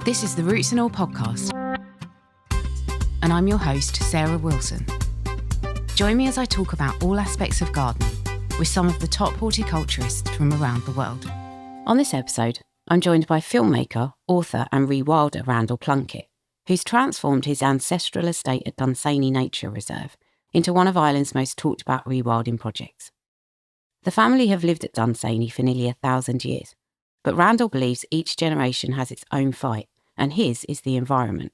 This is the Roots and All podcast, and I'm your host, Sarah Wilson. Join me as I talk about all aspects of gardening with some of the top horticulturists from around the world. On this episode, I'm joined by filmmaker, author and rewilder Randal Plunkett, who's transformed his ancestral estate at Dunsany Nature Reserve into one of Ireland's most talked about rewilding projects. The family have lived at Dunsany for nearly 1,000 years, but Randal believes each generation has its own fight, and his is the environment.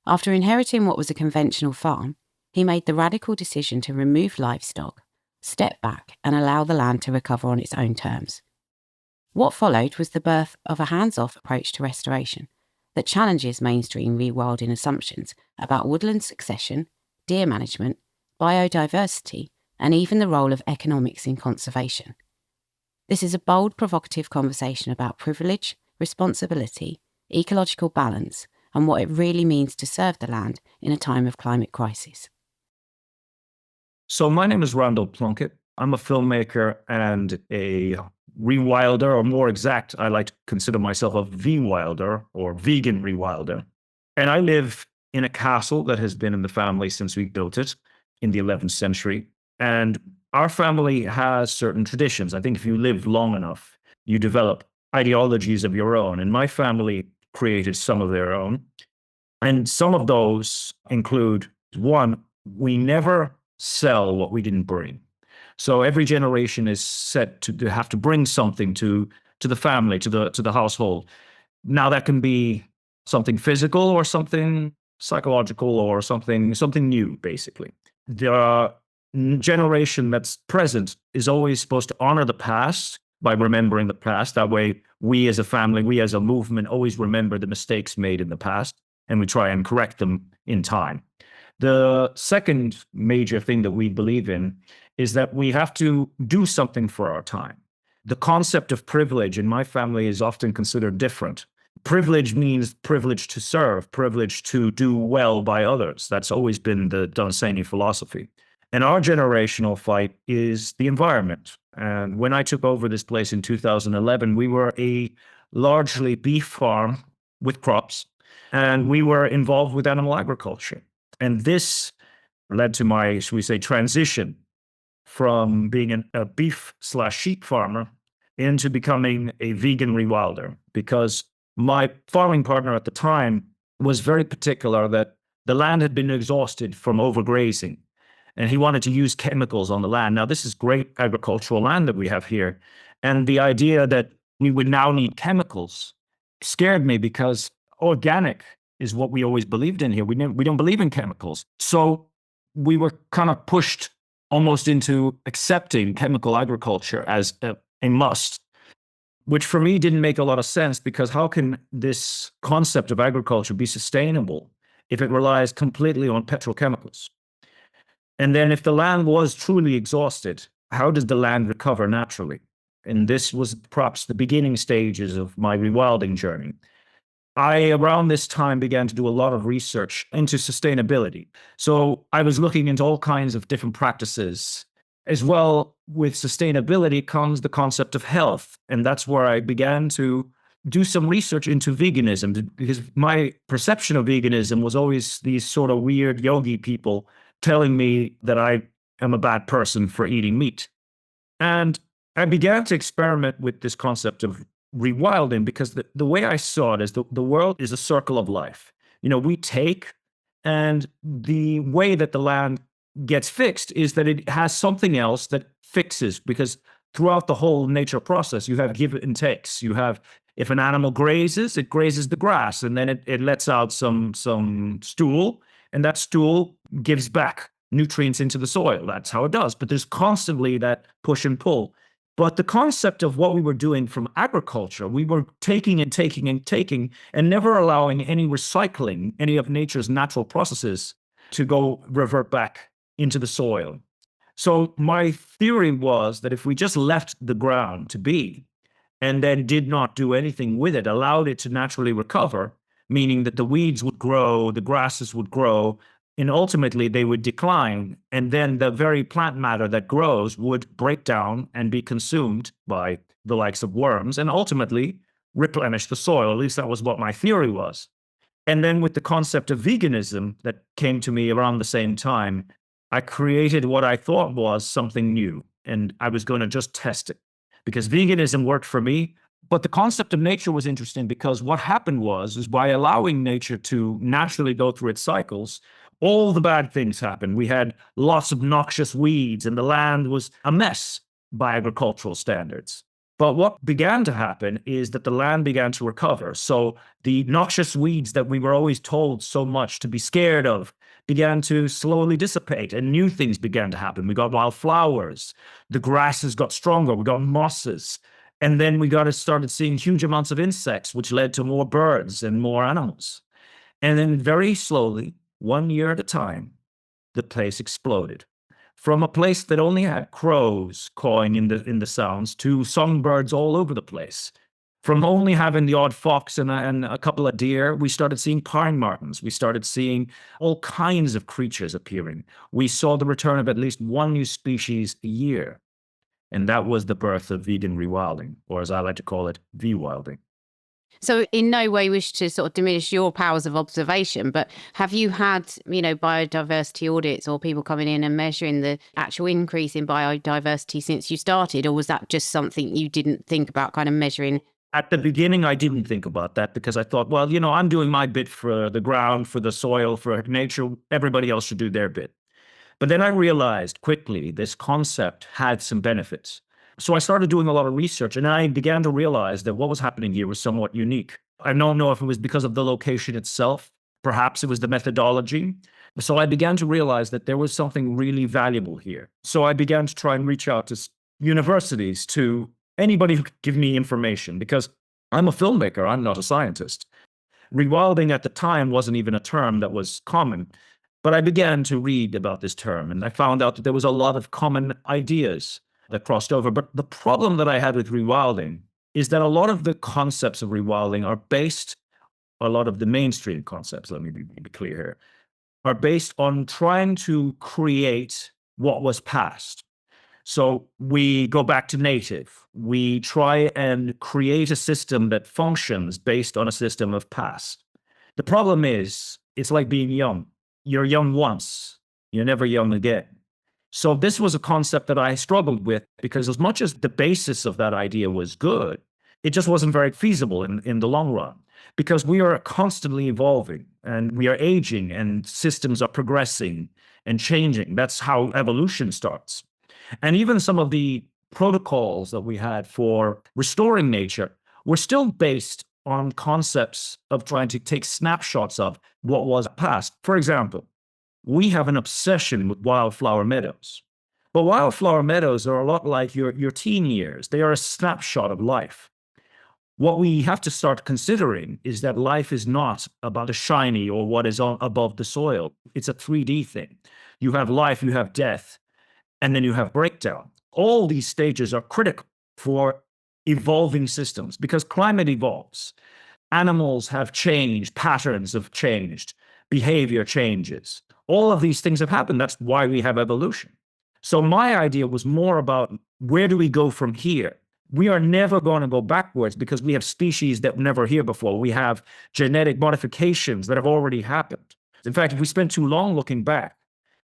After inheriting what was a conventional farm, he made the radical decision to remove livestock, step back and allow the land to recover on its own terms. What followed was the birth of a hands-off approach to restoration that challenges mainstream rewilding assumptions about woodland succession, deer management, biodiversity, and even the role of economics in conservation. This is a bold, provocative conversation about privilege, responsibility, ecological balance, and what it really means to serve the land in a time of climate crisis. So my name is Randal Plunkett. I'm a filmmaker and a rewilder, or more exact, I like to consider myself a V-wilder or vegan rewilder. And I live in a castle that has been in the family since we built it in the 11th century. And our family has certain traditions. I think if you live long enough, you develop ideologies of your own. And my family created some of their own. And some of those include, one, we never sell what we didn't bring. So every generation is set to have to bring something to the family, to the household. Now that can be something physical or something psychological or something new, basically. The generation that's present is always supposed to honor the past by remembering the past. That way, we as a family, we as a movement always remember the mistakes made in the past, and we try and correct them in time. The second major thing that we believe in is that we have to do something for our time. The concept of privilege in my family is often considered different. Privilege means privilege to serve, privilege to do well by others. That's always been the Dunsany philosophy. And our generational fight is the environment. And when I took over this place in 2011, we were a largely beef farm with crops, and we were involved with animal agriculture. And this led to my, should we say, transition from being a beef/sheep farmer into becoming a vegan rewilder, because my farming partner at the time was very particular that the land had been exhausted from overgrazing, and he wanted to use chemicals on the land. Now, this is great agricultural land that we have here, and the idea that we would now need chemicals scared me, because organic is what we always believed in here. We don't believe in chemicals. So we were kind of pushed almost into accepting chemical agriculture as a must, which for me didn't make a lot of sense, because how can this concept of agriculture be sustainable if it relies completely on petrochemicals? And then if the land was truly exhausted, how does the land recover naturally? And this was perhaps the beginning stages of my rewilding journey. I, around this time, began to do a lot of research into sustainability. So I was looking into all kinds of different practices. As well, with sustainability comes the concept of health. And that's where I began to do some research into veganism, because my perception of veganism was always these sort of weird yogi people telling me that I am a bad person for eating meat. And I began to experiment with this concept of rewilding, because the way I saw it is the world is a circle of life. You know, we take, and the way that the land gets fixed is that it has something else that fixes, because throughout the whole nature process, you have give and takes. You have, if an animal grazes, it grazes the grass, and then it lets out some stool, and that stool gives back nutrients into the soil. That's how it does. But there's constantly that push and pull. But the concept of what we were doing from agriculture, we were taking and taking and taking, and never allowing any recycling, any of nature's natural processes to go revert back into the soil. So my theory was that if we just left the ground to be, and then did not do anything with it, allowed it to naturally recover, meaning that the weeds would grow, the grasses would grow, and ultimately they would decline. And then the very plant matter that grows would break down and be consumed by the likes of worms. And ultimately, replenish the soil. At least that was what my theory was. And then with the concept of veganism that came to me around the same time, I created what I thought was something new. And I was going to just test it because veganism worked for me. But the concept of nature was interesting because what happened is by allowing nature to naturally go through its cycles, all the bad things happened. We had lots of noxious weeds and the land was a mess by agricultural standards. But what began to happen is that the land began to recover. So the noxious weeds that we were always told so much to be scared of began to slowly dissipate and new things began to happen. We got wild flowers, the grasses got stronger, we got mosses. And then we started seeing huge amounts of insects, which led to more birds and more animals. And then very slowly, 1 year at a time, the place exploded. From a place that only had crows cawing in the sounds to songbirds all over the place. From only having the odd fox and a couple of deer, we started seeing pine martens. We started seeing all kinds of creatures appearing. We saw the return of at least one new species a year. And that was the birth of vegan rewilding, or as I like to call it, V-wilding. So in no way wish to sort of diminish your powers of observation, but have you had, biodiversity audits or people coming in and measuring the actual increase in biodiversity since you started? Or was that just something you didn't think about kind of measuring? At the beginning, I didn't think about that because I thought, well, I'm doing my bit for the ground, for the soil, for nature. Everybody else should do their bit. But then I realized quickly this concept had some benefits. So I started doing a lot of research and I began to realize that what was happening here was somewhat unique. I don't know if it was because of the location itself. Perhaps it was the methodology. So I began to realize that there was something really valuable here. So I began to try and reach out to universities, to anybody who could give me information, because I'm a filmmaker, I'm not a scientist. Rewilding at the time wasn't even a term that was common. But I began to read about this term and I found out that there was a lot of common ideas that crossed over. But the problem that I had with rewilding is that a lot of the concepts of rewilding are based, a lot of the mainstream concepts, let me be clear here, are based on trying to create what was past. So we go back to native. We try and create a system that functions based on a system of past. The problem is, it's like being young. You're young once, you're never young again. So this was a concept that I struggled with because as much as the basis of that idea was good, it just wasn't very feasible in the long run because we are constantly evolving and we are aging and systems are progressing and changing. That's how evolution starts. And even some of the protocols that we had for restoring nature were still based on concepts of trying to take snapshots of what was past. For example, we have an obsession with wildflower meadows. But wildflower meadows are a lot like your teen years. They are a snapshot of life. What we have to start considering is that life is not about the shiny or what is above the soil. It's a 3D thing. You have life, you have death, and then you have breakdown. All these stages are critical for evolving systems because climate evolves. Animals have changed, patterns have changed, behavior changes. All of these things have happened. That's why we have evolution. So my idea was more about where do we go from here? We are never going to go backwards because we have species that were never here before. We have genetic modifications that have already happened. In fact, if we spend too long looking back,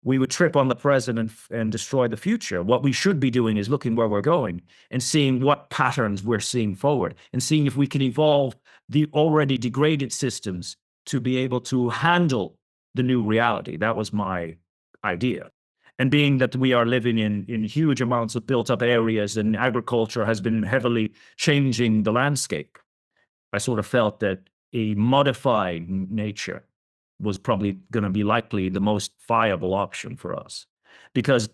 we would trip on the present and destroy the future. What we should be doing is looking where we're going and seeing what patterns we're seeing forward and seeing if we can evolve the already degraded systems to be able to handle the new reality. That was my idea. And being that we are living in huge amounts of built up areas and agriculture has been heavily changing the landscape, I sort of felt that a modified nature was probably going to be likely the most viable option for us. Because,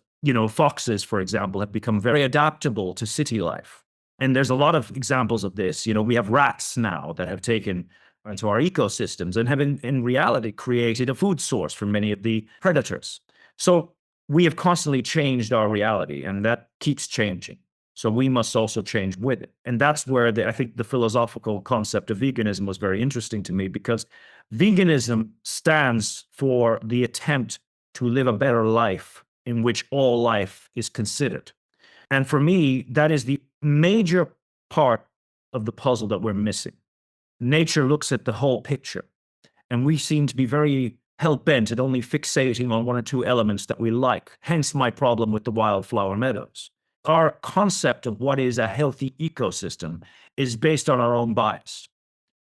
foxes, for example, have become very adaptable to city life. And there's a lot of examples of this. We have rats now that have taken into our ecosystems and have in reality created a food source for many of the predators. So we have constantly changed our reality and that keeps changing. So we must also change with it. And that's where I think the philosophical concept of veganism was very interesting to me because veganism stands for the attempt to live a better life in which all life is considered. And for me, that is the major part of the puzzle that we're missing. Nature looks at the whole picture, and we seem to be very hell-bent at only fixating on one or two elements that we like, hence my problem with the wildflower meadows. Our concept of what is a healthy ecosystem is based on our own bias,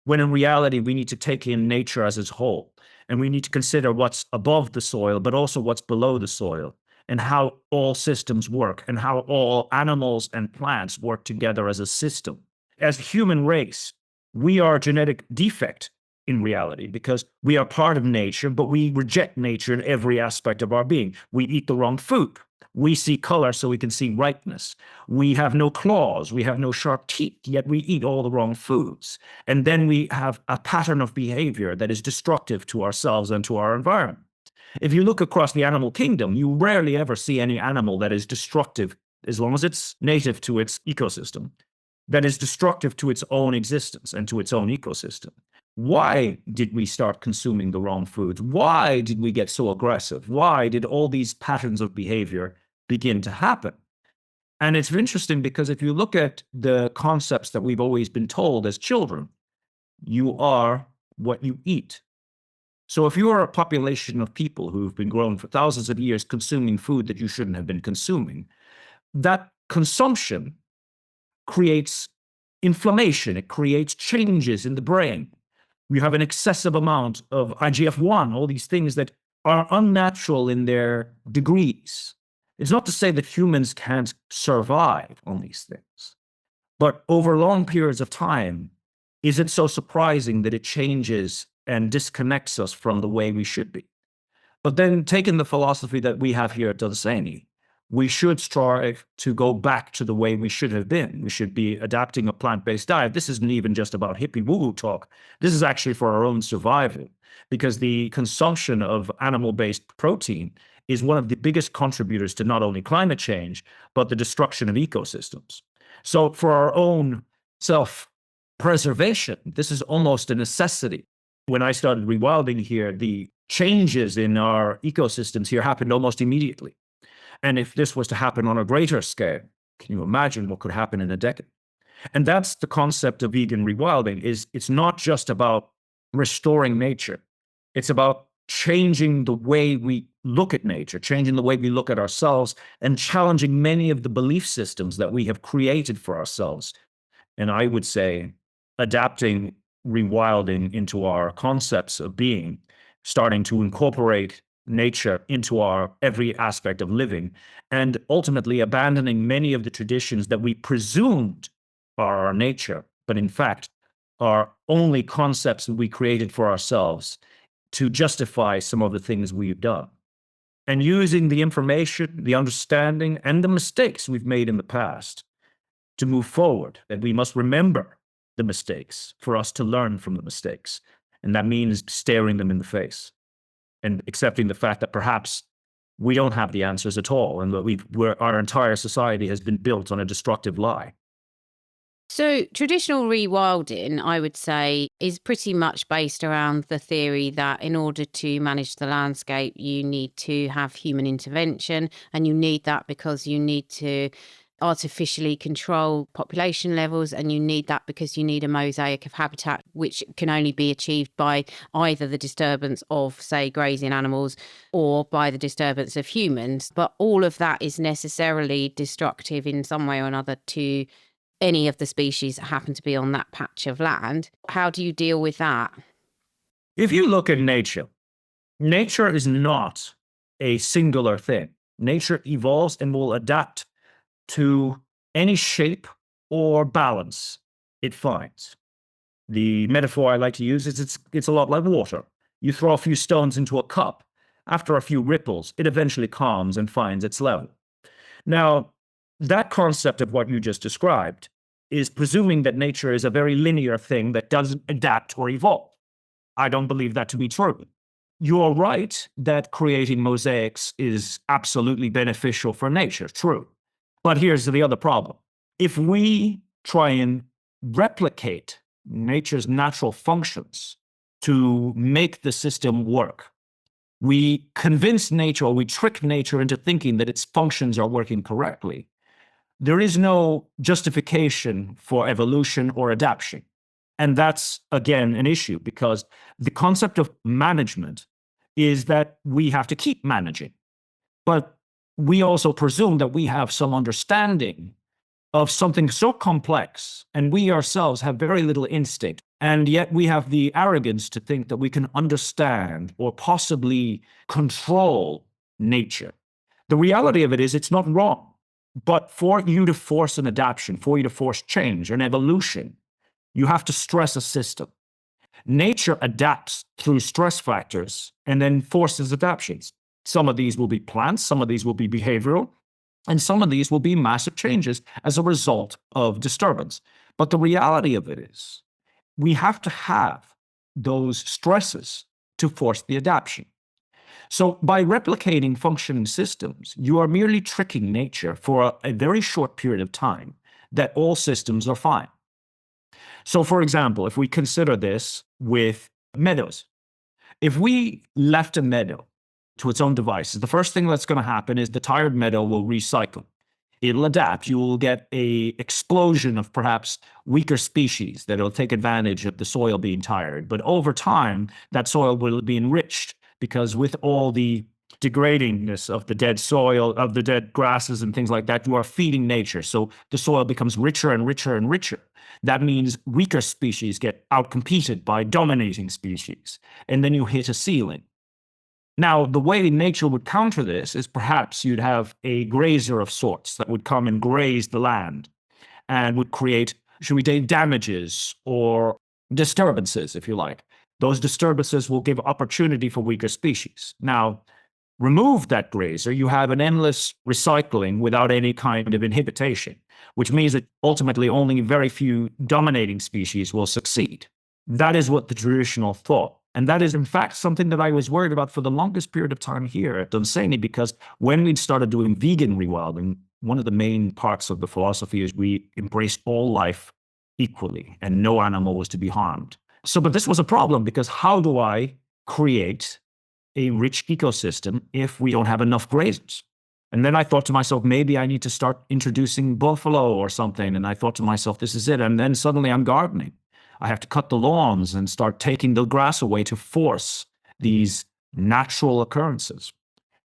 when in reality, we need to take in nature as its whole, and we need to consider what's above the soil, but also what's below the soil, and how all systems work, and how all animals and plants work together as a system. As a human race, we are a genetic defect in reality because we are part of nature, but we reject nature in every aspect of our being. We eat the wrong food. We see color so we can see ripeness. We have no claws. We have no sharp teeth, yet we eat all the wrong foods. And then we have a pattern of behavior that is destructive to ourselves and to our environment. If you look across the animal kingdom, you rarely ever see any animal that is destructive, as long as it's native to its ecosystem, that is destructive to its own existence and to its own ecosystem. Why did we start consuming the wrong foods? Why did we get so aggressive? Why did all these patterns of behavior begin to happen? And it's interesting because if you look at the concepts that we've always been told as children, you are what you eat. So if you are a population of people who've been grown for thousands of years consuming food that you shouldn't have been consuming, that consumption creates inflammation. It creates changes in the brain. You have an excessive amount of IGF-1, all these things that are unnatural in their degrees. It's not to say that humans can't survive on these things, but over long periods of time, is it so surprising that it changes and disconnects us from the way we should be? But then, taking the philosophy that we have here at Dunsany, we should strive to go back to the way we should have been. We should be adapting a plant-based diet. This isn't even just about hippie woo-woo talk. This is actually for our own survival, because the consumption of animal-based protein is one of the biggest contributors to not only climate change, but the destruction of ecosystems. So for our own self-preservation, this is almost a necessity. When I started rewilding here, the changes in our ecosystems here happened almost immediately. And if this was to happen on a greater scale, can you imagine what could happen in a decade? And that's the concept of vegan rewilding. It's not just about restoring nature. It's about changing the way we look at nature, changing the way we look at ourselves, and challenging many of the belief systems that we have created for ourselves. And I would say adapting rewilding into our concepts of being, starting to incorporate nature into our every aspect of living, and ultimately abandoning many of the traditions that we presumed are our nature, but in fact are only concepts that we created for ourselves to justify some of the things we've done. And using the information, the understanding, and the mistakes we've made in the past to move forward, that we must remember the mistakes for us to learn from the mistakes. And that means staring them in the face and accepting the fact that perhaps we don't have the answers at all, and that our entire society has been built on a destructive lie. So traditional rewilding, I would say, is pretty much based around the theory that in order to manage the landscape, you need to have human intervention, and you need that because you need to artificially control population levels, and you need that because you need a mosaic of habitat, which can only be achieved by either the disturbance of, say, grazing animals or by the disturbance of humans. But all of that is necessarily destructive in some way or another to any of the species that happen to be on that patch of land. How do you deal with that? If you look at nature, nature is not a singular thing. Nature evolves and will adapt to any shape or balance it finds. The metaphor I like to use is it's a lot like water. You throw a few stones into a cup. After a few ripples, it eventually calms and finds its level. Now, that concept of what you just described is presuming that nature is a very linear thing that doesn't adapt or evolve. I don't believe that to be true. You're right that creating mosaics is absolutely beneficial for nature, true. But here's the other problem. If we try and replicate nature's natural functions to make the system work, we convince nature, or we trick nature into thinking that its functions are working correctly. there is no justification for evolution or adaptation. And that's, again, an issue because the concept of management is that we have to keep managing. But we also presume that we have some understanding of something so complex, and we ourselves have very little instinct. And yet we have the arrogance to think that we can understand or possibly control nature. The reality of it is it's not wrong. But for you to force an adaptation, for you to force change, an evolution, you have to stress a system. Nature adapts through stress factors and then forces adaptations. Some of these will be plants, some of these will be behavioral, and some of these will be massive changes as a result of disturbance. But the reality of it is we have to have those stresses to force the adaptation. So by replicating functioning systems, you are merely tricking nature for a very short period of time that all systems are fine. So for example, if we consider this with meadows, if we left a meadow to its own devices, the first thing that's going to happen is the tired meadow will recycle. It'll adapt. You will get an explosion of perhaps weaker species that will take advantage of the soil being tired. But over time, that soil will be enriched because with all the degradingness of the dead soil, of the dead grasses and things like that, you are feeding nature. So the soil becomes richer and richer and richer. That means weaker species get outcompeted by dominating species. And then you hit a ceiling. Now, the way nature would counter this is perhaps you'd have a grazer of sorts that would come and graze the land and would create, should we say, damages or disturbances, if you like. Those disturbances will give opportunity for weaker species. Now, remove that grazer, you have an endless recycling without any kind of inhibition, which means that ultimately only very few dominating species will succeed. That is what the traditional thought. And that is, in fact, something that I was worried about for the longest period of time here at Dunsany, because when we'd started doing vegan rewilding, one of the main parts of the philosophy is we embraced all life equally and no animal was to be harmed. So, but this was a problem because how do I create a rich ecosystem if we don't have enough grazers? And then I thought to myself, maybe I need to start introducing buffalo or something. And I thought to myself, this is it. And then suddenly I'm gardening. I have to cut the lawns and start taking the grass away to force these natural occurrences.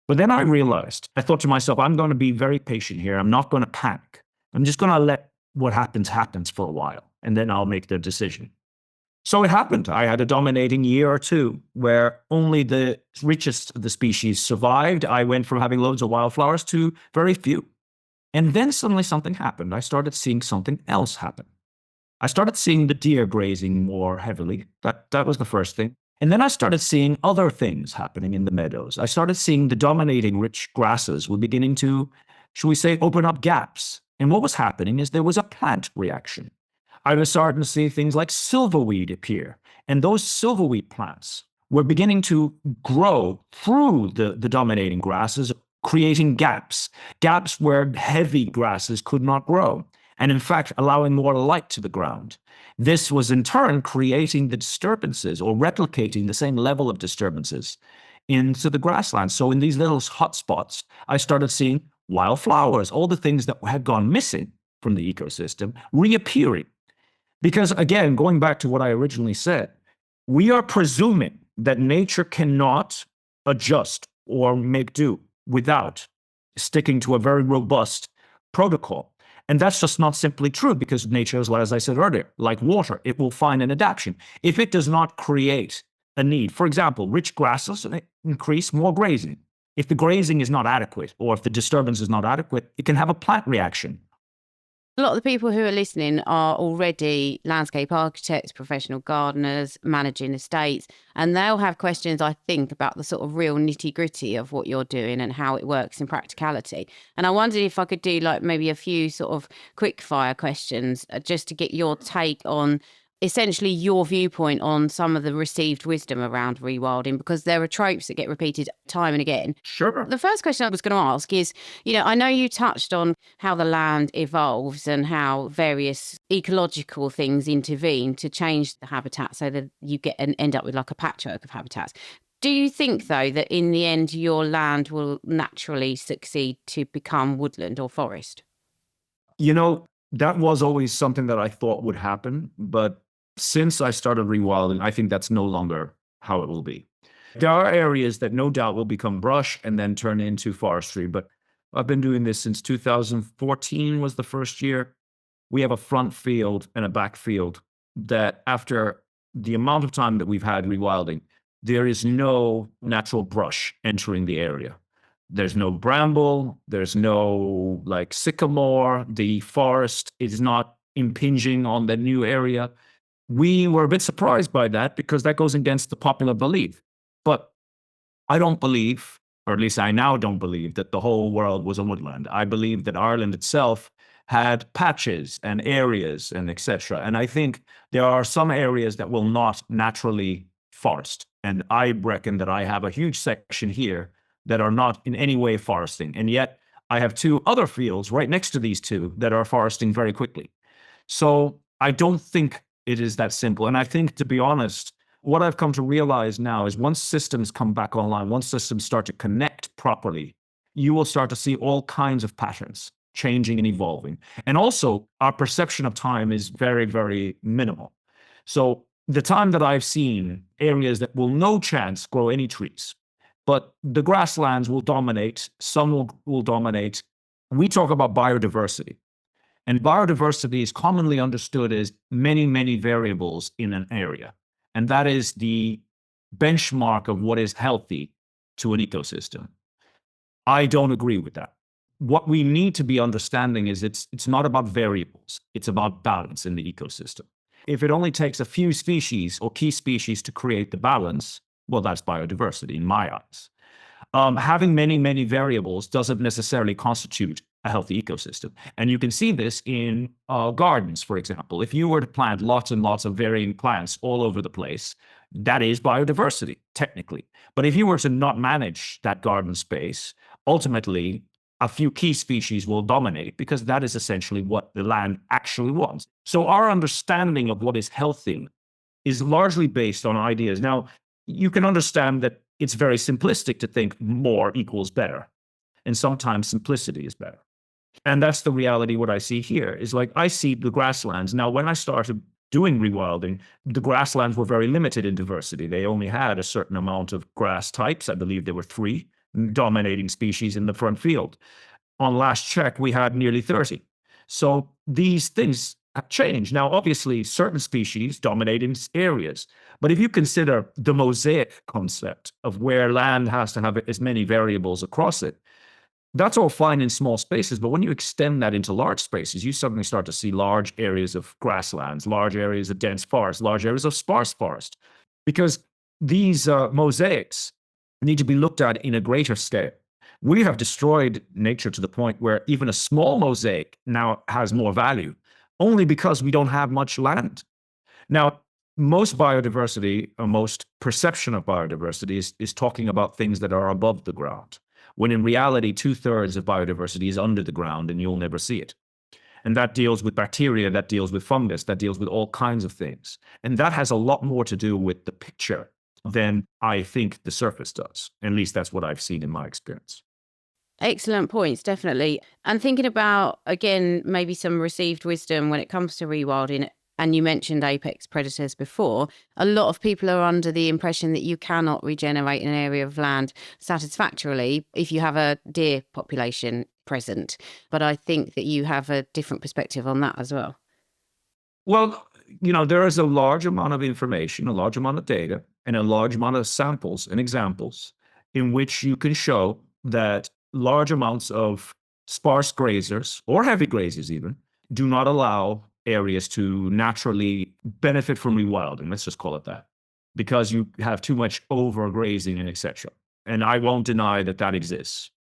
But then I realized, I thought to myself, I'm going to be very patient here. I'm not going to panic. I'm just going to let what happens for a while, and then I'll make the decision. So it happened. I had a dominating year or two where only the richest of the species survived. I went from having loads of wildflowers to very few. And then suddenly something happened. I started seeing something else happen. I started seeing the deer grazing more heavily. That was the first thing. And then I started seeing other things happening in the meadows. I started seeing the dominating rich grasses were beginning to, shall we say, open up gaps. And what was happening is there was a plant reaction. I was starting to see things like silverweed appear. And those silverweed plants were beginning to grow through the dominating grasses, creating gaps where heavy grasses could not grow. And in fact, allowing more light to the ground. This was in turn creating the disturbances or replicating the same level of disturbances into the grasslands. So in these little hotspots, I started seeing wildflowers, all the things that had gone missing from the ecosystem reappearing. Because again, going back to what I originally said, we are presuming that nature cannot adjust or make do without sticking to a very robust protocol. And that's just not simply true because nature is, as I said earlier, like water, it will find an adaptation. If it does not create a need, for example, rich grasses increase more grazing. If the grazing is not adequate or if the disturbance is not adequate, it can have a plant reaction. A lot of the people who are listening are already landscape architects, professional gardeners, managing estates, and they'll have questions, I think, about the sort of real nitty-gritty of what you're doing and how it works in practicality. And I wondered if I could do like maybe a few sort of quick fire questions just to get your take on essentially your viewpoint on some of the received wisdom around rewilding, because there are tropes that get repeated time and again. Sure. The first question I was going to ask is, I know you touched on how the land evolves and how various ecological things intervene to change the habitat so that you get and end up with like a patchwork of habitats. Do you think, though, that in the end your land will naturally succeed to become woodland or forest? That was always something that I thought would happen. But since I started rewilding, I think that's no longer how it will be. There are areas that no doubt will become brush and then turn into forestry. But I've been doing this since 2014 was the first year. We have a front field and a back field that after the amount of time that we've had rewilding, there is no natural brush entering the area. There's no bramble, there's no like sycamore, the forest is not impinging on the new area. We were a bit surprised by that because that goes against the popular belief. But I don't believe, or at least I now don't believe, that the whole world was a woodland. I believe that Ireland itself had patches and areas and etc. And I think there are some areas that will not naturally forest. And I reckon that I have a huge section here that are not in any way foresting. And yet I have two other fields right next to these two that are foresting very quickly. So I don't think it is that simple. And I think, to be honest, what I've come to realize now is once systems come back online, once systems start to connect properly, you will start to see all kinds of patterns changing and evolving. And also, our perception of time is very, very minimal. So the time that I've seen areas that will no chance grow any trees, but the grasslands will dominate, some will dominate. We talk about biodiversity. And biodiversity is commonly understood as many, many variables in an area. And that is the benchmark of what is healthy to an ecosystem. I don't agree with that. What we need to be understanding is it's not about variables. It's about balance in the ecosystem. If it only takes a few species or key species to create the balance, well, that's biodiversity in my eyes. Having many, many variables doesn't necessarily constitute a healthy ecosystem. And you can see this in gardens, for example. If you were to plant lots and lots of varying plants all over the place, that is biodiversity, technically. But if you were to not manage that garden space, ultimately, a few key species will dominate because that is essentially what the land actually wants. So our understanding of what is healthy is largely based on ideas. Now, you can understand that it's very simplistic to think more equals better. And sometimes simplicity is better. And that's the reality. What I see here is like, I see the grasslands. Now, when I started doing rewilding, the grasslands were very limited in diversity. They only had a certain amount of grass types. I believe there were 3 dominating species in the front field. On last check, we had nearly 30. So these things have changed. Now, obviously, certain species dominate in areas. But if you consider the mosaic concept of where land has to have as many variables across it, that's all fine in small spaces. But when you extend that into large spaces, you suddenly start to see large areas of grasslands, large areas of dense forest, large areas of sparse forest. Because these mosaics need to be looked at in a greater scale. We have destroyed nature to the point where even a small mosaic now has more value, only because we don't have much land. Now, most biodiversity, or most perception of biodiversity is talking about things that are above the ground, when in reality, 2/3 of biodiversity is under the ground and you'll never see it. And that deals with bacteria, that deals with fungus, that deals with all kinds of things. And that has a lot more to do with the picture than I think the surface does. At least that's what I've seen in my experience. Excellent points, definitely. And thinking about, again, maybe some received wisdom when it comes to rewilding, and you mentioned apex predators before, a lot of people are under the impression that you cannot regenerate an area of land satisfactorily if you have a deer population present. But I think that you have a different perspective on that as well. Well, there is a large amount of information, a large amount of data, and a large amount of samples and examples in which you can show that large amounts of sparse grazers, or heavy grazers even, do not allow areas to naturally benefit from rewilding, let's just call it that, because you have too much overgrazing and etc. And I won't deny that that exists.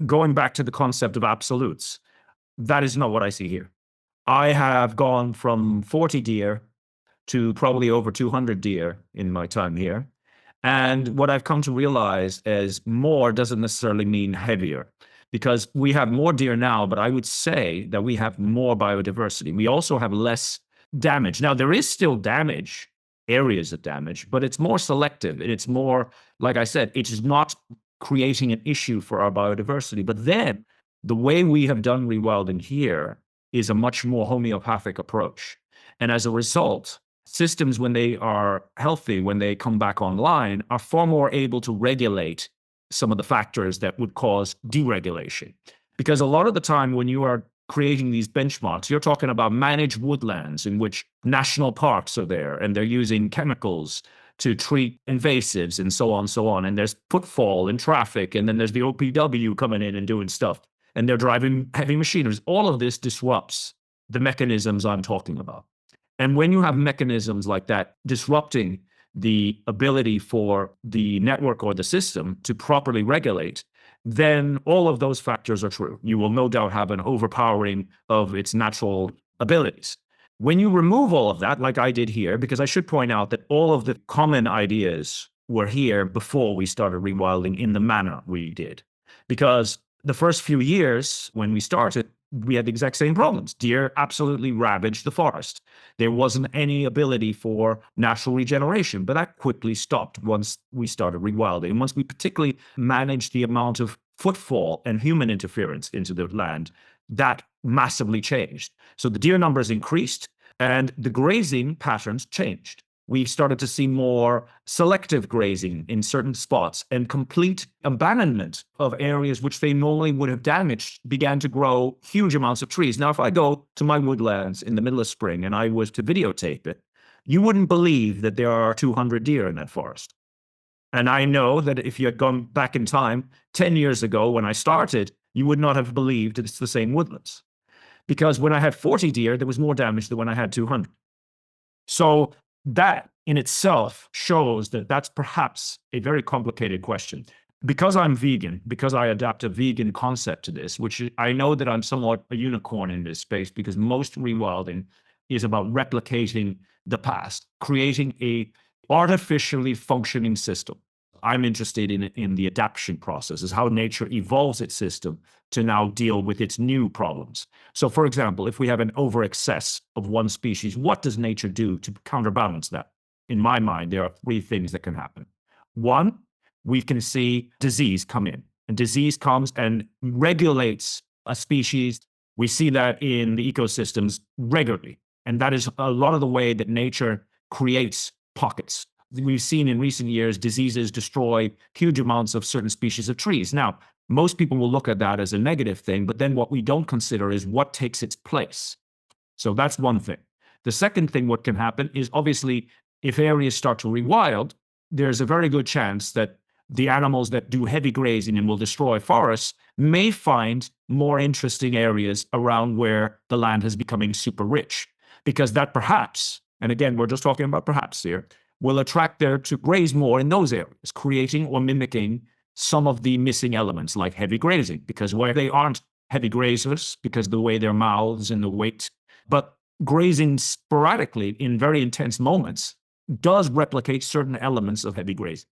Going back to the concept of absolutes, that is not what I see here. I have gone from 40 deer to probably over 200 deer in my time here. And what I've come to realize is more doesn't necessarily mean heavier, because we have more deer now, but I would say that we have more biodiversity. We also have less damage. Now, there is still damage, areas of damage, but it's more selective. And it's more, like I said, it is not creating an issue for our biodiversity. But then the way we have done rewilding here is a much more homeopathic approach. And as a result, systems, when they are healthy, when they come back online, are far more able to regulate some of the factors that would cause deregulation. Because a lot of the time when you are creating these benchmarks, you're talking about managed woodlands in which national parks are there and they're using chemicals to treat invasives and so on, so on. And there's footfall and traffic, and then there's the OPW coming in and doing stuff, and they're driving heavy machineries. All of this disrupts the mechanisms I'm talking about. And when you have mechanisms like that disrupting the ability for the network or the system to properly regulate, then all of those factors are true. You will no doubt have an overpowering of its natural abilities. When you remove all of that, like I did here, because I should point out that all of the common ideas were here before we started rewilding in the manner we did. Because the first few years when we started, we had the exact same problems. Deer absolutely ravaged the forest. There wasn't any ability for natural regeneration, but that quickly stopped once we started rewilding. And once we particularly managed the amount of footfall and human interference into the land, that massively changed. So the deer numbers increased and the grazing patterns changed. We started to see more selective grazing in certain spots, and complete abandonment of areas which they normally would have damaged began to grow huge amounts of trees. Now, if I go to my woodlands in the middle of spring and I was to videotape it, you wouldn't believe that there are 200 deer in that forest. And I know that if you had gone back in time 10 years ago when I started, you would not have believed it's the same woodlands. Because when I had 40 deer, there was more damage than when I had 200. So that in itself shows that that's perhaps a very complicated question. Because I'm vegan, because I adapt a vegan concept to this, which I know that I'm somewhat a unicorn in this space, because most rewilding is about replicating the past, creating a artificially functioning system. I'm interested in the adaptation process, is how nature evolves its system to now deal with its new problems. So, for example, if we have an over-excess of one species, what does nature do to counterbalance that? In my mind, there are three things that can happen. One, we can see disease come in, and disease comes and regulates a species. We see that in the ecosystems regularly, and that is a lot of the way that nature creates pockets. We've seen in recent years diseases destroy huge amounts of certain species of trees. Now, most people will look at that as a negative thing, but then what we don't consider is what takes its place. So that's one thing. The second thing, what can happen is, obviously, if areas start to rewild, there's a very good chance that the animals that do heavy grazing and will destroy forests may find more interesting areas around where the land is becoming super rich, because that perhaps, and again, we're just talking about perhaps here, will attract them to graze more in those areas, creating or mimicking some of the missing elements like heavy grazing, because where they aren't heavy grazers, because of the way their mouths and the weight, but grazing sporadically in very intense moments does replicate certain elements of heavy grazing.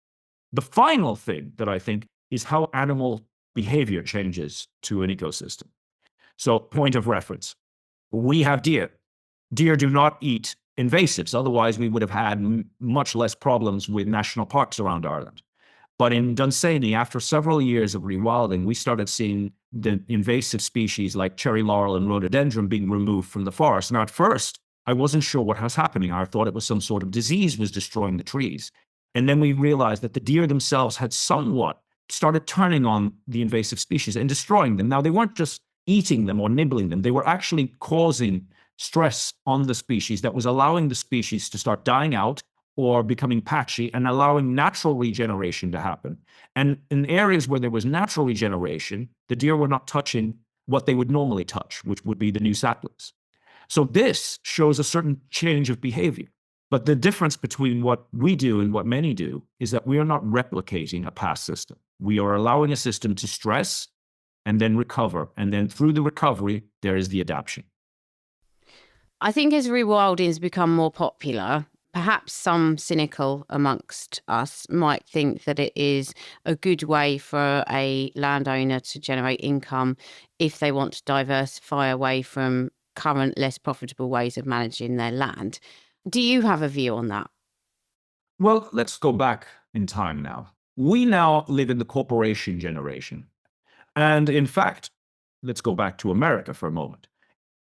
The final thing that I think is how animal behavior changes to an ecosystem. So, point of reference, we have deer. Deer do not eat invasives. Otherwise, we would have had much less problems with national parks around Ireland. But in Dunsany, after several years of rewilding, we started seeing the invasive species like cherry laurel and rhododendron being removed from the forest. Now, at first, I wasn't sure what was happening. I thought it was some sort of disease was destroying the trees. And then we realized that the deer themselves had somewhat started turning on the invasive species and destroying them. Now, they weren't just eating them or nibbling them. They were actually causing stress on the species that was allowing the species to start dying out or becoming patchy and allowing natural regeneration to happen. And in areas where there was natural regeneration, the deer were not touching what they would normally touch, which would be the new saplings. So this shows a certain change of behavior. But the difference between what we do and what many do is that we are not replicating a past system. We are allowing a system to stress and then recover. And then through the recovery, there is the adaptation. I think as rewilding has become more popular, perhaps some cynical amongst us might think that it is a good way for a landowner to generate income if they want to diversify away from current less profitable ways of managing their land. Do you have a view on that? Well, let's go back in time now. We now live in the corporation generation. And in fact, let's go back to America for a moment.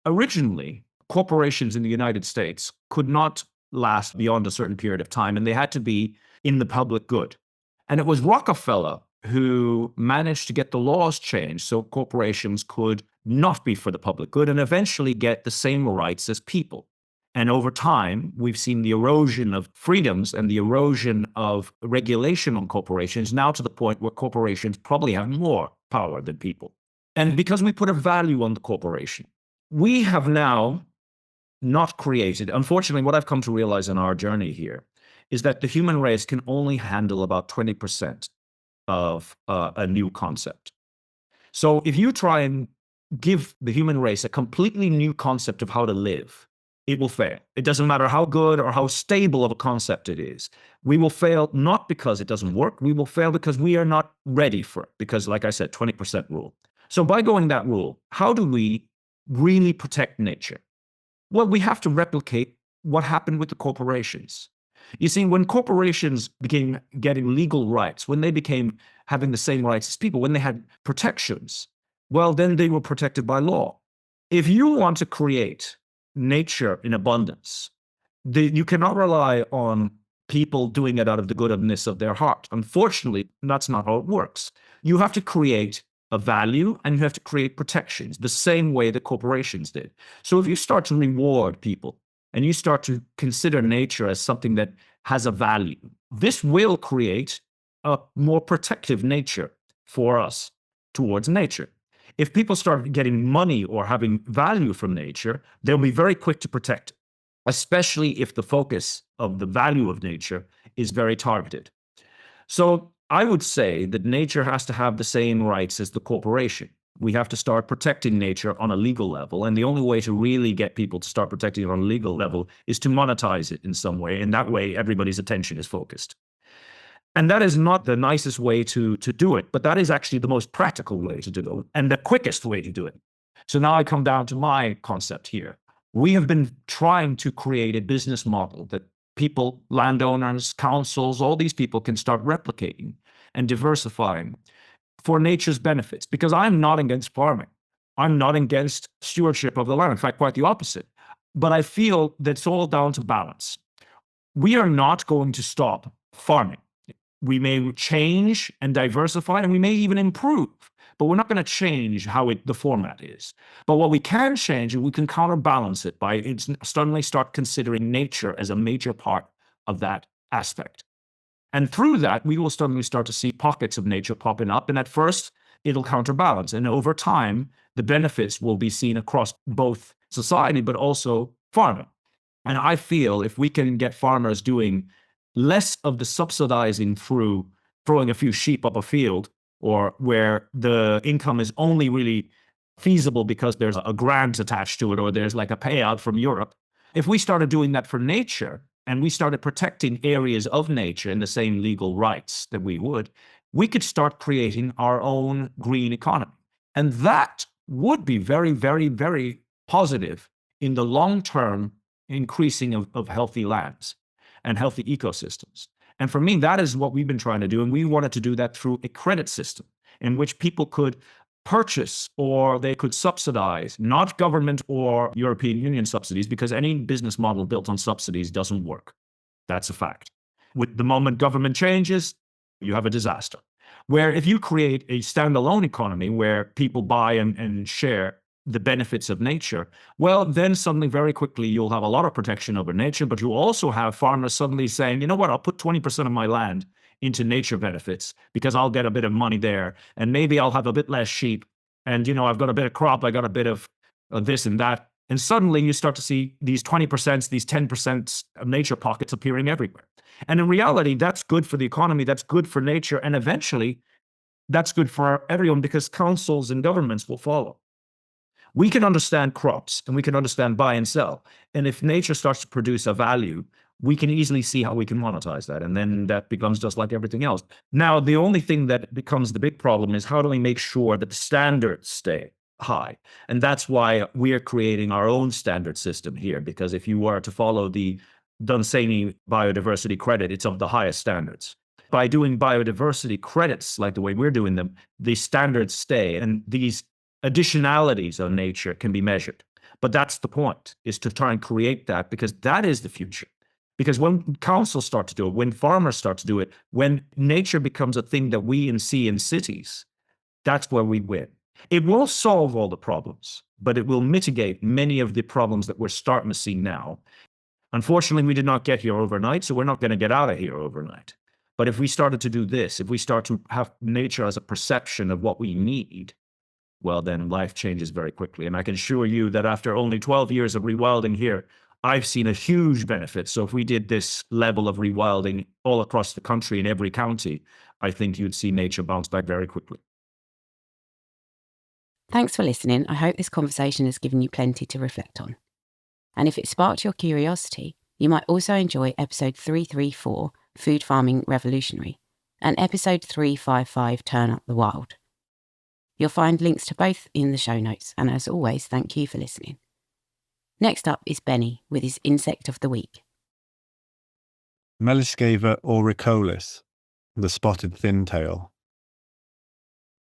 originally, corporations in the United States could not last beyond a certain period of time, and they had to be in the public good. And it was Rockefeller who managed to get the laws changed so corporations could not be for the public good and eventually get the same rights as people. And over time, we've seen the erosion of freedoms and the erosion of regulation on corporations, now to the point where corporations probably have more power than people. And because we put a value on the corporation, we have now not created, unfortunately, what I've come to realize in our journey here is that the human race can only handle about 20% of a new concept. So if you try and give the human race a completely new concept of how to live, it will fail. It doesn't matter how good or how stable of a concept it is. We will fail not because it doesn't work. We will fail because we are not ready for it. Because, like I said, 20% rule. So by going that rule, how do we really protect nature? Well, we have to replicate what happened with the corporations. You see, when corporations became getting legal rights, when they became having the same rights as people, when they had protections, well, then they were protected by law. If you want to create nature in abundance, you cannot rely on people doing it out of the goodness of their heart. Unfortunately, that's not how it works. You have to create a value and you have to create protections the same way the corporations did. So if you start to reward people and you start to consider nature as something that has a value, this will create a more protective nature for us towards nature. If people start getting money or having value from nature, they'll be very quick to protect it, especially if the focus of the value of nature is very targeted. So I would say that nature has to have the same rights as the corporation. We have to start protecting nature on a legal level. And the only way to really get people to start protecting it on a legal level is to monetize it in some way. And that way, everybody's attention is focused. And that is not the nicest way to do it, but that is actually the most practical way to do it and the quickest way to do it. So now I come down to my concept here. We have been trying to create a business model that people, landowners, councils, all these people can start replicating and diversifying for nature's benefits. Because I'm not against farming. I'm not against stewardship of the land. In fact, quite the opposite. But I feel that it's all down to balance. We are not going to stop farming. We may change and diversify, and we may even improve, but we're not going to change how the format is. But what we can change, and we can counterbalance it by suddenly start considering nature as a major part of that aspect. And through that, we will suddenly start to see pockets of nature popping up. And at first, it'll counterbalance. And over time, the benefits will be seen across both society, but also farming. And I feel if we can get farmers doing less of the subsidizing through throwing a few sheep up a field, or where the income is only really feasible because there's a grant attached to it, or there's like a payout from Europe. If we started doing that for nature, and we started protecting areas of nature in the same legal rights that we could start creating our own green economy. And that would be very, very, very positive in the long-term increasing of healthy lands and healthy ecosystems. And for me, that is what we've been trying to do. And we wanted to do that through a credit system in which people could purchase or they could subsidize, not government or European Union subsidies, because any business model built on subsidies doesn't work. That's a fact. With the moment government changes, you have a disaster. Where if you create a standalone economy where people buy and share the benefits of nature, well, then suddenly very quickly you'll have a lot of protection over nature, but you'll also have farmers suddenly saying, you know what, I'll put 20% of my land into nature benefits because I'll get a bit of money there. And maybe I'll have a bit less sheep. And, you know, I've got a bit of crop, I got a bit of this and that. And suddenly you start to see these 20%, these 10% of nature pockets appearing everywhere. And in reality, that's good for the economy, that's good for nature. And eventually that's good for everyone because councils and governments will follow. We can understand crops and we can understand buy and sell. And if nature starts to produce a value, we can easily see how we can monetize that. And then that becomes just like everything else. Now, the only thing that becomes the big problem is how do we make sure that the standards stay high? And that's why we are creating our own standard system here, because if you were to follow the Dunsany biodiversity credit, it's of the highest standards. By doing biodiversity credits like the way we're doing them, the standards stay and these additionalities of nature can be measured. But that's the point, is to try and create that, because that is the future. Because when councils start to do it, when farmers start to do it, when nature becomes a thing that we see in cities, that's where we win. It won't solve all the problems, but it will mitigate many of the problems that we're starting to see now. Unfortunately, we did not get here overnight, so we're not going to get out of here overnight. But if we started to do this, if we start to have nature as a perception of what we need, well, then life changes very quickly. And I can assure you that after only 12 years of rewilding here, I've seen a huge benefit. So if we did this level of rewilding all across the country in every county, I think you'd see nature bounce back very quickly. Thanks for listening. I hope this conversation has given you plenty to reflect on. And if it sparked your curiosity, you might also enjoy episode 334, Food Farming Revolutionary, and episode 355, Turn Up the Wild. You'll find links to both in the show notes, and as always, thank you for listening. Next up is Benny with his Insect of the Week. Meliscava auricolis, the spotted thintail.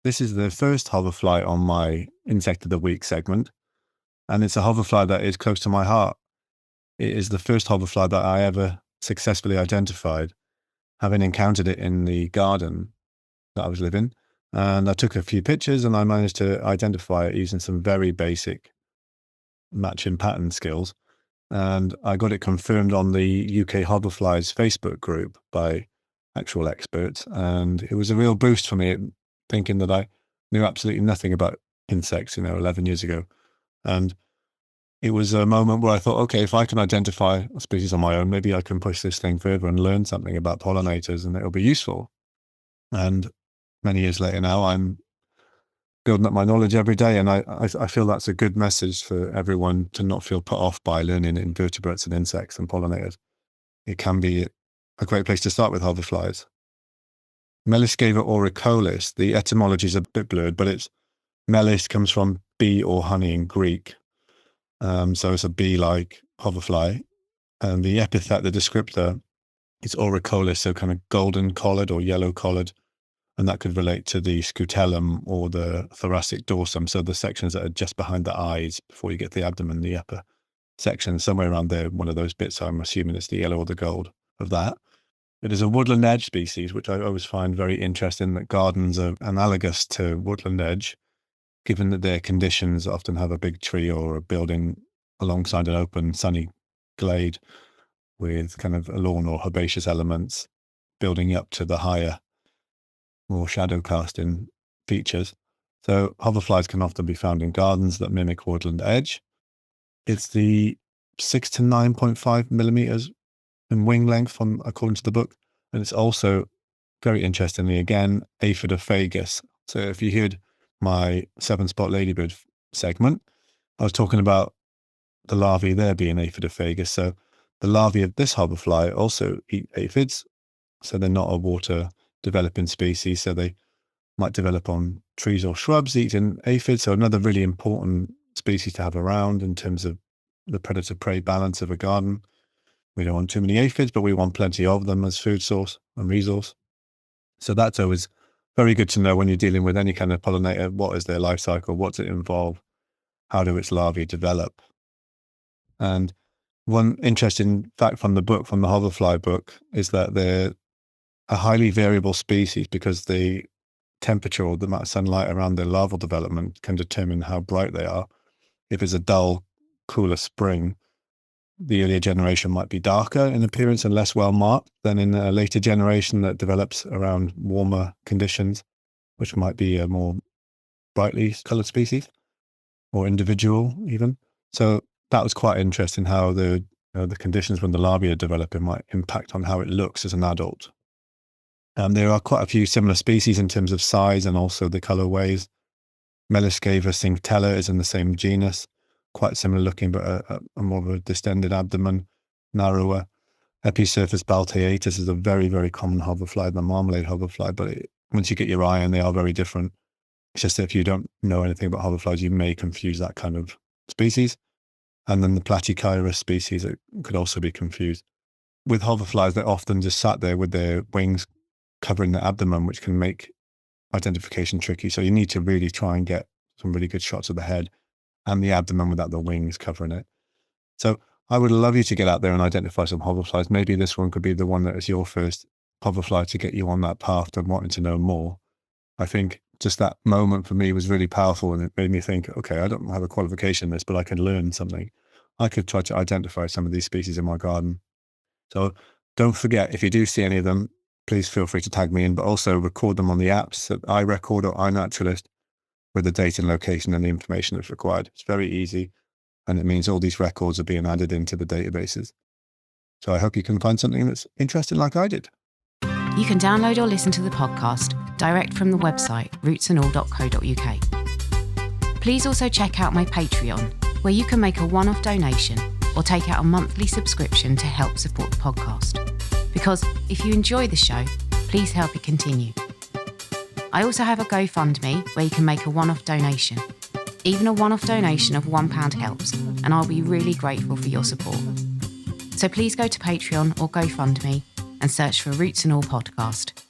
This is the first hoverfly on my Insect of the Week segment, and it's a hoverfly that is close to my heart. It is the first hoverfly that I ever successfully identified, having encountered it in the garden that I was living. And I took a few pictures and I managed to identify it using some very basic matching pattern skills. And I got it confirmed on the UK Hoverflies Facebook group by actual experts. And it was a real boost for me, thinking that I knew absolutely nothing about insects, 11 years ago. And it was a moment where I thought, okay, if I can identify a species on my own, maybe I can push this thing further and learn something about pollinators and it'll be useful. And many years later now, I'm building up my knowledge every day. And I feel that's a good message for everyone to not feel put off by learning invertebrates and insects and pollinators. It can be a great place to start with hoverflies. Meliscava auricolis, the etymology is a bit blurred, but it's melis comes from bee or honey in Greek. So it's a bee-like hoverfly. And the epithet, the descriptor, is auricolis, so kind of golden collared or yellow collared. And that could relate to the scutellum or the thoracic dorsum. So the sections that are just behind the eyes before you get the abdomen, the upper section, somewhere around there, one of those bits. I'm assuming it's the yellow or the gold of that. It is a woodland edge species, which I always find very interesting, that gardens are analogous to woodland edge, given that their conditions often have a big tree or a building alongside an open sunny glade with kind of a lawn or herbaceous elements building up to the higher, more shadow casting features. So hoverflies can often be found in gardens that mimic woodland edge. It's the 6 to 9.5 millimeters in wing length, according to the book. And it's also, very interestingly, again, aphidophagus. So if you heard my 7-spot ladybird segment, I was talking about the larvae there being aphidophagus. So the larvae of this hoverfly also eat aphids. So they're not a water developing species. So they might develop on trees or shrubs eating aphids. So another really important species to have around in terms of the predator-prey balance of a garden. We don't want too many aphids, but we want plenty of them as food source and resource. So that's always very good to know when you're dealing with any kind of pollinator. What is their life cycle? What's it involve? How do its larvae develop? And one interesting fact from the book, from the hoverfly book, is that they're a highly variable species because the temperature or the amount of sunlight around their larval development can determine how bright they are. If it's a dull, cooler spring, the earlier generation might be darker in appearance and less well marked than in a later generation that develops around warmer conditions, which might be a more brightly colored species or individual even. So that was quite interesting, how the conditions when the larvae are developing might impact on how it looks as an adult. There are quite a few similar species in terms of size and also the colorways. Meliscava cinctella is in the same genus, quite similar looking, but a more of a distended abdomen, narrower. Episurfus balteatus is a very, very common hoverfly, the marmalade hoverfly, but once you get your eye on, they are very different. It's just that if you don't know anything about hoverflies, you may confuse that kind of species. And then the Platychirus species, it could also be confused. With hoverflies, they're often just sat there with their wings covering the abdomen, which can make identification tricky. So you need to really try and get some really good shots of the head and the abdomen without the wings covering it. So I would love you to get out there and identify some hoverflies. Maybe this one could be the one that is your first hoverfly to get you on that path to wanting to know more. I think just that moment for me was really powerful, and it made me think, okay, I don't have a qualification in this, but I can learn something. I could try to identify some of these species in my garden. So don't forget, if you do see any of them, please feel free to tag me in, but also record them on the apps that iRecord or iNaturalist with the date and location and the information that's required. It's very easy, and it means all these records are being added into the databases. So I hope you can find something that's interesting like I did. You can download or listen to the podcast direct from the website rootsandall.co.uk. Please also check out my Patreon, where you can make a one-off donation or take out a monthly subscription to help support the podcast. Because if you enjoy the show, please help it continue. I also have a GoFundMe where you can make a one-off donation. Even a one-off donation of £1 helps, and I'll be really grateful for your support. So please go to Patreon or GoFundMe and search for Roots and All Podcast.